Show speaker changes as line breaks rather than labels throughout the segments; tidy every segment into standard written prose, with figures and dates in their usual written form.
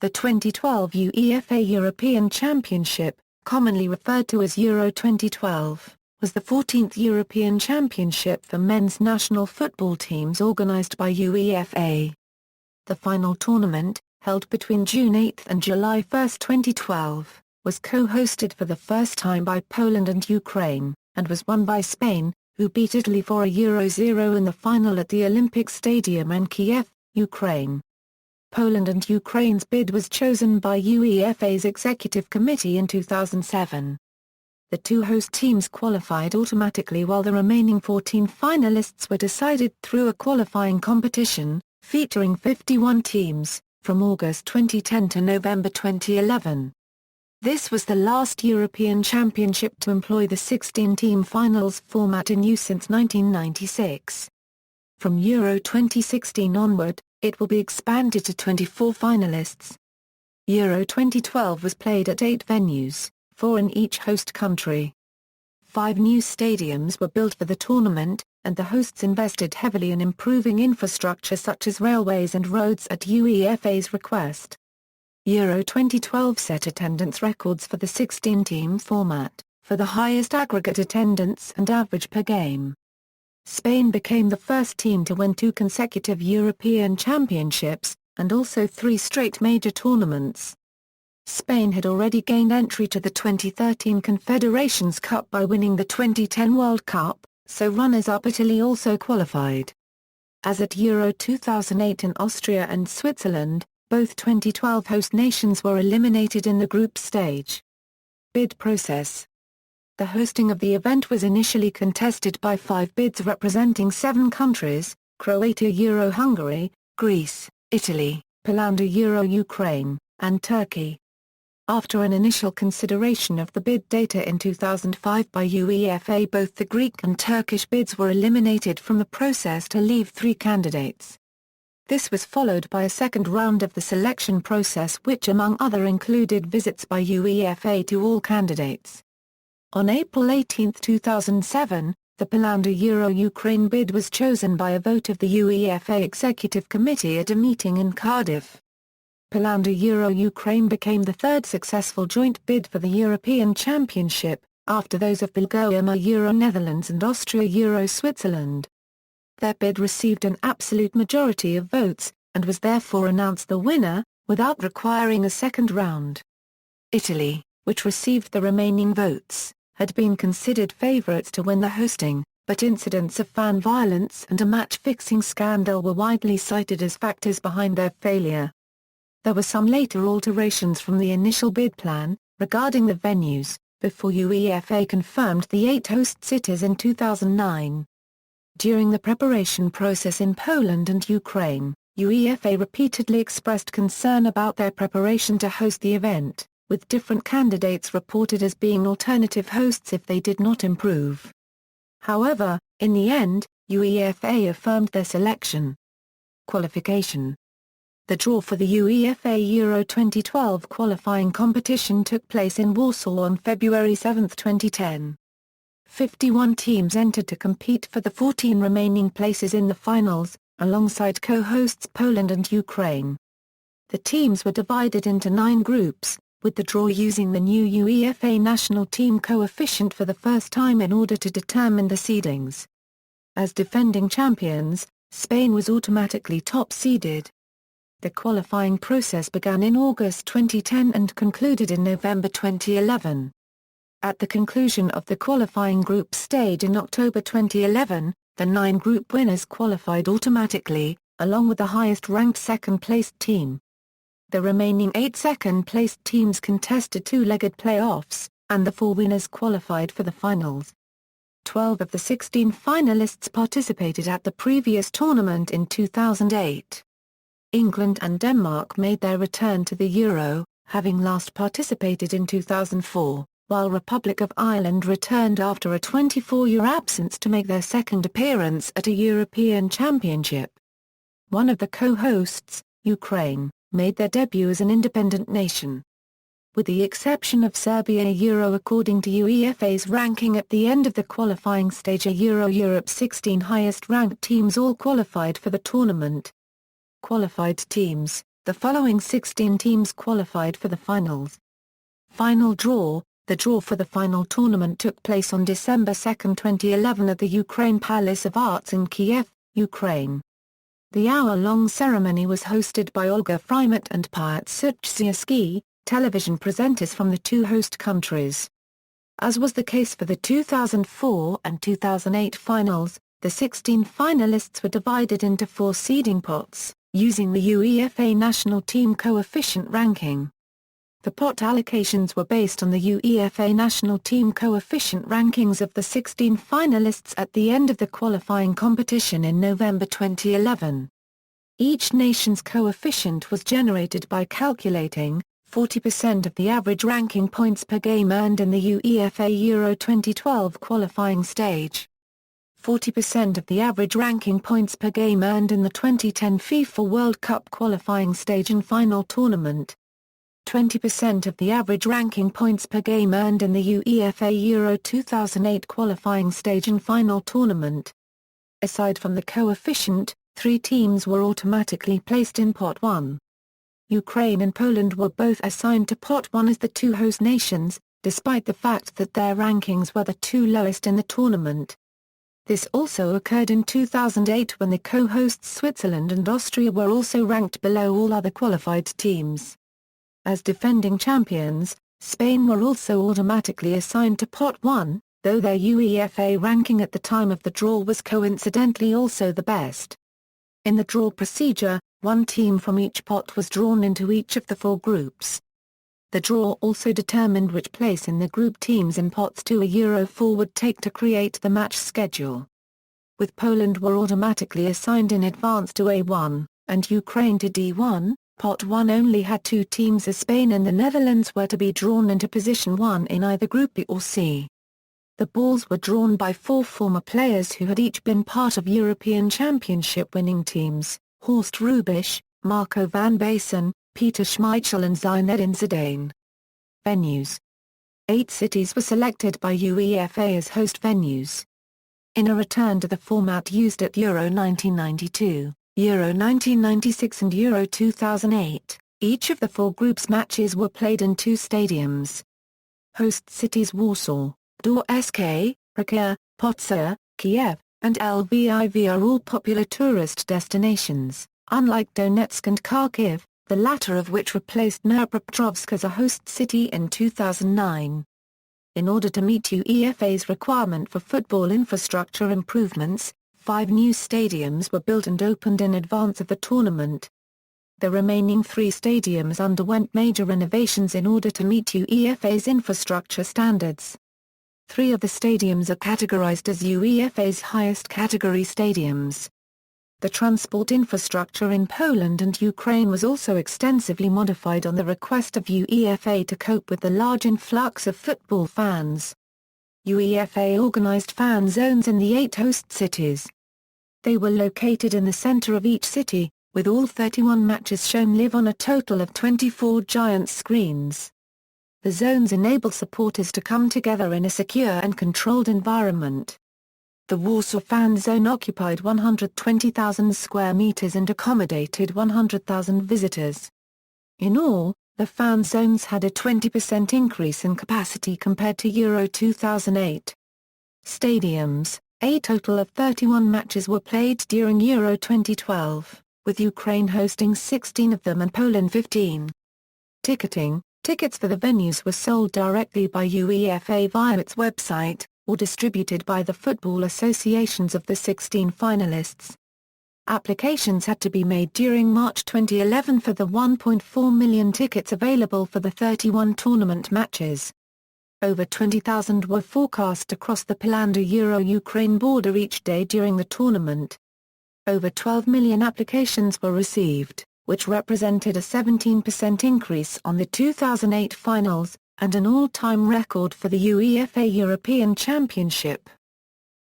The 2012 UEFA European Championship, commonly referred to as Euro 2012, was the 14th European Championship for men's national football teams organised by UEFA. The final tournament, held between June 8 and July 1, 2012, was co-hosted for the first time by Poland and Ukraine, and was won by Spain, who beat Italy for a Euro-0 in the final at the Olympic Stadium in Kiev, Ukraine. Poland and Ukraine's bid was chosen by UEFA's Executive Committee in 2007. The two host teams qualified automatically while the remaining 14 finalists were decided through a qualifying competition, featuring 51 teams, from August 2010 to November 2011. This was the last European Championship to employ the 16-team finals format in use since 1996. From Euro 2016 onward, it will be expanded to 24 finalists. Euro 2012 was played at 8 venues, 4 in each host country. 5 new stadiums were built for the tournament, and the hosts invested heavily in improving infrastructure such as railways and roads at UEFA's request. Euro 2012 set attendance records for the 16-team format, for the highest aggregate attendance and average per game. Spain became the first team to win 2 consecutive European Championships, and also 3 straight major tournaments. Spain had already gained entry to the 2013 Confederations Cup by winning the 2010 World Cup, so runners-up Italy also qualified. As at Euro 2008 in Austria and Switzerland, both 2012 host nations were eliminated in the group stage. Bid process. The hosting of the event was initially contested by 5 bids representing 7 countries: Croatia, Euro, Hungary, Greece, Italy, Poland, Euro, Ukraine, and Turkey. After an initial consideration of the bid data in 2005 by UEFA, both the Greek and Turkish bids were eliminated from the process to leave 3 candidates. This was followed by a second round of the selection process, which among other included visits by UEFA to all candidates. On April 18, 2007, the Poland Euro Ukraine bid was chosen by a vote of the UEFA Executive Committee at a meeting in Cardiff. Poland Euro Ukraine became the 3rd successful joint bid for the European Championship, after those of Bulgaria Euro Netherlands and Austria Euro Switzerland. Their bid received an absolute majority of votes, and was therefore announced the winner, without requiring a second round. Italy, which received the remaining votes, had been considered favourites to win the hosting, but incidents of fan violence and a match-fixing scandal were widely cited as factors behind their failure. There were some later alterations from the initial bid plan, regarding the venues, before UEFA confirmed the 8 host cities in 2009. During the preparation process in Poland and Ukraine, UEFA repeatedly expressed concern about their preparation to host the event, with different candidates reported as being alternative hosts if they did not improve. However, in the end, UEFA affirmed their selection. Qualification. The draw for the UEFA Euro 2012 qualifying competition took place in Warsaw on February 7, 2010. 51 teams entered to compete for the 14 remaining places in the finals, alongside co-hosts Poland and Ukraine. The teams were divided into 9 groups, with the draw using the new UEFA national team coefficient for the first time in order to determine the seedings. As defending champions, Spain was automatically top-seeded. The qualifying process began in August 2010 and concluded in November 2011. At the conclusion of the qualifying group stage in October 2011, the 9 group winners qualified automatically, along with the highest-ranked second-placed team. The remaining 8 second-placed teams contested 2-legged playoffs, and the 4 winners qualified for the finals. 12 of the 16 finalists participated at the previous tournament in 2008. England and Denmark made their return to the Euro, having last participated in 2004, while Republic of Ireland returned after a 24-year absence to make their second appearance at a European Championship. One of the co-hosts, Ukraine, made their debut as an independent nation. With the exception of Serbia, Euro according to UEFA's ranking at the end of the qualifying stage, Europe's 16 highest-ranked teams all qualified for the tournament. Qualified teams. The following 16 teams qualified for the finals. Final draw. The draw for the final tournament took place on December 2, 2011 at the Ukraine Palace of Arts in Kiev, Ukraine. The hour-long ceremony was hosted by Olga Frymat and Piotr Suchsierski, television presenters from the two host countries. As was the case for the 2004 and 2008 finals, the 16 finalists were divided into 4 seeding pots, using the UEFA national team coefficient ranking. The pot allocations were based on the UEFA national team coefficient rankings of the 16 finalists at the end of the qualifying competition in November 2011. Each nation's coefficient was generated by calculating 40% of the average ranking points per game earned in the UEFA Euro 2012 qualifying stage, 40% of the average ranking points per game earned in the 2010 FIFA World Cup qualifying stage and final tournament, 20% of the average ranking points per game earned in the UEFA Euro 2008 qualifying stage and final tournament. Aside from the coefficient, 3 teams were automatically placed in Pot 1. Ukraine and Poland were both assigned to Pot 1 as the two host nations, despite the fact that their rankings were the 2 lowest in the tournament. This also occurred in 2008 when the co-hosts Switzerland and Austria were also ranked below all other qualified teams. As defending champions, Spain were also automatically assigned to Pot 1, though their UEFA ranking at the time of the draw was coincidentally also the best. In the draw procedure, 1 team from each pot was drawn into each of the 4 groups. The draw also determined which place in the group teams in Pots 2 a Euro 4 would take to create the match schedule. With Poland were automatically assigned in advance to A1, and Ukraine to D1, Pot 1 only had 2 teams as Spain and the Netherlands were to be drawn into position 1 in either Group B or C. The balls were drawn by 4 former players who had each been part of European Championship winning teams, Horst Hrubesch, Marco van Basten, Peter Schmeichel and Zinedine Zidane. Venues. 8 cities were selected by UEFA as host venues. In a return to the format used at Euro 1992, Euro 1996 and Euro 2008, each of the 4 groups matches were played in 2 stadiums. Host cities Warsaw, Dąbrowo, Kraków, Poznań, Kiev, and Lviv are all popular tourist destinations, unlike Donetsk and Kharkiv, the latter of which replaced Dnipropetrovsk as a host city in 2009. In order to meet UEFA's requirement for football infrastructure improvements, 5 new stadiums were built and opened in advance of the tournament. The remaining 3 stadiums underwent major renovations in order to meet UEFA's infrastructure standards. 3 of the stadiums are categorized as UEFA's highest category stadiums. The transport infrastructure in Poland and Ukraine was also extensively modified on the request of UEFA to cope with the large influx of football fans. UEFA organized fan zones in the 8 host cities. They were located in the center of each city, with all 31 matches shown live on a total of 24 giant screens. The zones enable supporters to come together in a secure and controlled environment. The Warsaw fan zone occupied 120,000 square meters and accommodated 100,000 visitors. In all, the fan zones had a 20% increase in capacity compared to Euro 2008. Stadiums. A total of 31 matches were played during Euro 2012, with Ukraine hosting 16 of them and Poland 15. Ticketing. Tickets for the venues were sold directly by UEFA via its website, or distributed by the football associations of the 16 finalists. Applications had to be made during March 2011 for the 1.4 million tickets available for the 31 tournament matches. Over 20,000 were forecast to cross the Poland-Euro-Ukraine border each day during the tournament. Over 12 million applications were received, which represented a 17% increase on the 2008 finals, and an all-time record for the UEFA European Championship.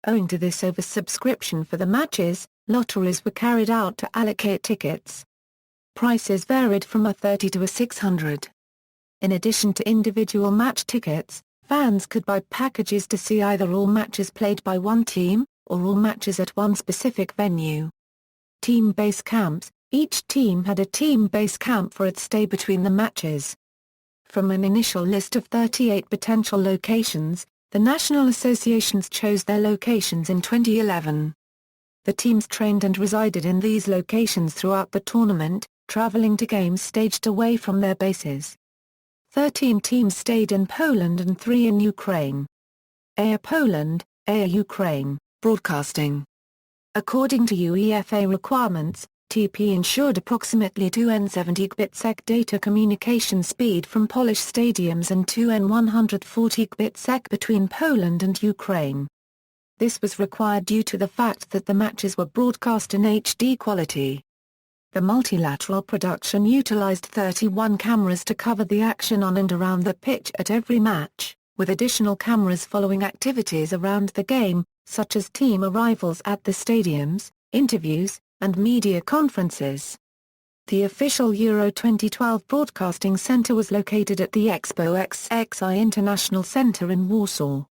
Owing to this oversubscription for the matches, lotteries were carried out to allocate tickets. Prices varied from a 30 to a 600. In addition to individual match tickets, fans could buy packages to see either all matches played by one team, or all matches at one specific venue. Team base camps. Each team had a team base camp for its stay between the matches. From an initial list of 38 potential locations, the national associations chose their locations in 2011. The teams trained and resided in these locations throughout the tournament, traveling to games staged away from their bases. 13 teams stayed in Poland and 3 in Ukraine. A Poland, A Ukraine, broadcasting. According to UEFA requirements, TP ensured approximately 2n70 gbps data communication speed from Polish stadiums and 2n140 gbps between Poland and Ukraine. This was required due to the fact that the matches were broadcast in HD quality. The multilateral production utilized 31 cameras to cover the action on and around the pitch at every match, with additional cameras following activities around the game, such as team arrivals at the stadiums, interviews, and media conferences. The official Euro 2012 Broadcasting Centre was located at the Expo XXI International Centre in Warsaw.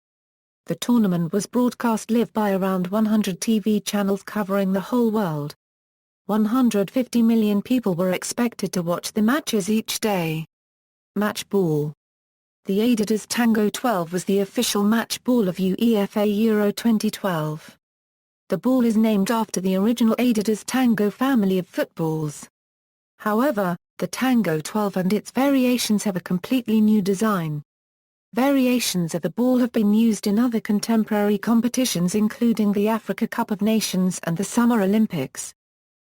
The tournament was broadcast live by around 100 TV channels covering the whole world. 150 million people were expected to watch the matches each day. Match ball. The Adidas Tango 12 was the official match ball of UEFA Euro 2012. The ball is named after the original Adidas Tango family of footballs. However, the Tango 12 and its variations have a completely new design. Variations of the ball have been used in other contemporary competitions including the Africa Cup of Nations and the Summer Olympics.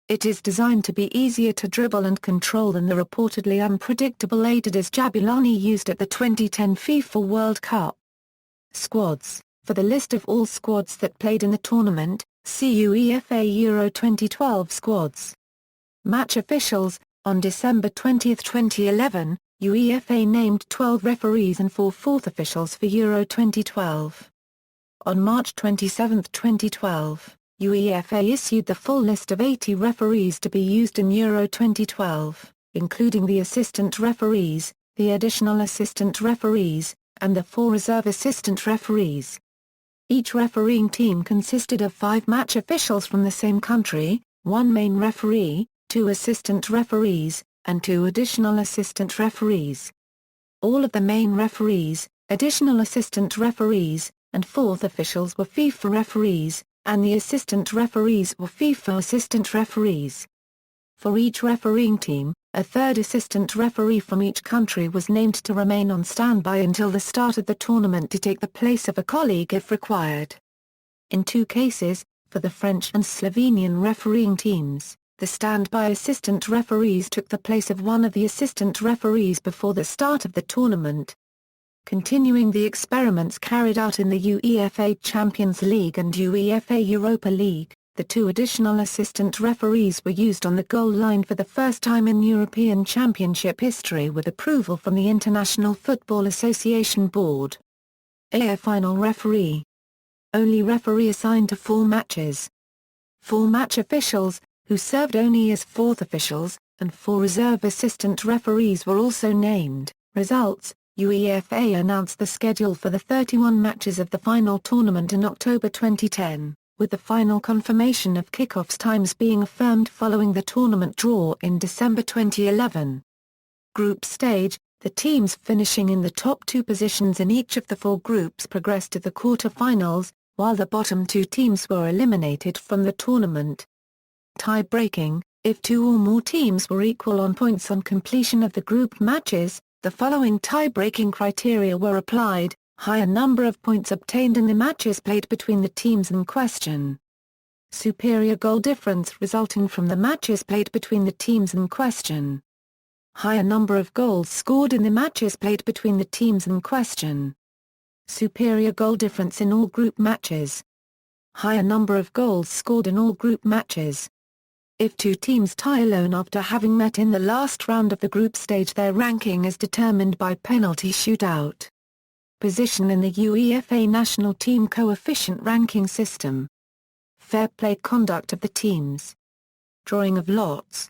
It is designed to be easier to dribble and control than the reportedly unpredictable Adidas Jabulani used at the 2010 FIFA World Cup. Squads. For the list of all squads that played in the tournament, see UEFA Euro 2012 squads. Match officials. On December 20, 2011, UEFA named 12 referees and 4 fourth officials for Euro 2012. On March 27, 2012, UEFA issued the full list of 80 referees to be used in Euro 2012, including the assistant referees, the additional assistant referees, and the 4 reserve assistant referees. Each refereeing team consisted of 5 match officials from the same country, 1 main referee, 2 assistant referees, and 2 additional assistant referees. All of the main referees, additional assistant referees, and fourth officials were FIFA referees, and the assistant referees were FIFA assistant referees. For each refereeing team, a third assistant referee from each country was named to remain on standby until the start of the tournament to take the place of a colleague if required. In 2 cases, for the French and Slovenian refereeing teams, the standby assistant referees took the place of one of the assistant referees before the start of the tournament. Continuing the experiments carried out in the UEFA Champions League and UEFA Europa League, the 2 additional assistant referees were used on the goal line for the first time in European Championship history with approval from the International Football Association Board. A final referee. Only referee assigned to 4 matches. 4 match officials, who served only as fourth officials, and 4 reserve assistant referees were also named. Results. UEFA announced the schedule for the 31 matches of the final tournament in October 2010, with the final confirmation of kickoffs times being affirmed following the tournament draw in December 2011. Group stage, the teams finishing in the top 2 positions in each of the 4 groups progressed to the quarter-finals, while the bottom 2 teams were eliminated from the tournament. Tie-breaking, if 2 or more teams were equal on points on completion of the group matches, the following tie-breaking criteria were applied: higher number of points obtained in the matches played between the teams in question. Superior goal difference resulting from the matches played between the teams in question. Higher number of goals scored in the matches played between the teams in question. Superior goal difference in all group matches. Higher number of goals scored in all group matches. If 2 teams tie alone after having met in the last round of the group stage, their ranking is determined by penalty shootout. Position in the UEFA National Team Coefficient Ranking System. Fair play conduct of the teams. Drawing of lots.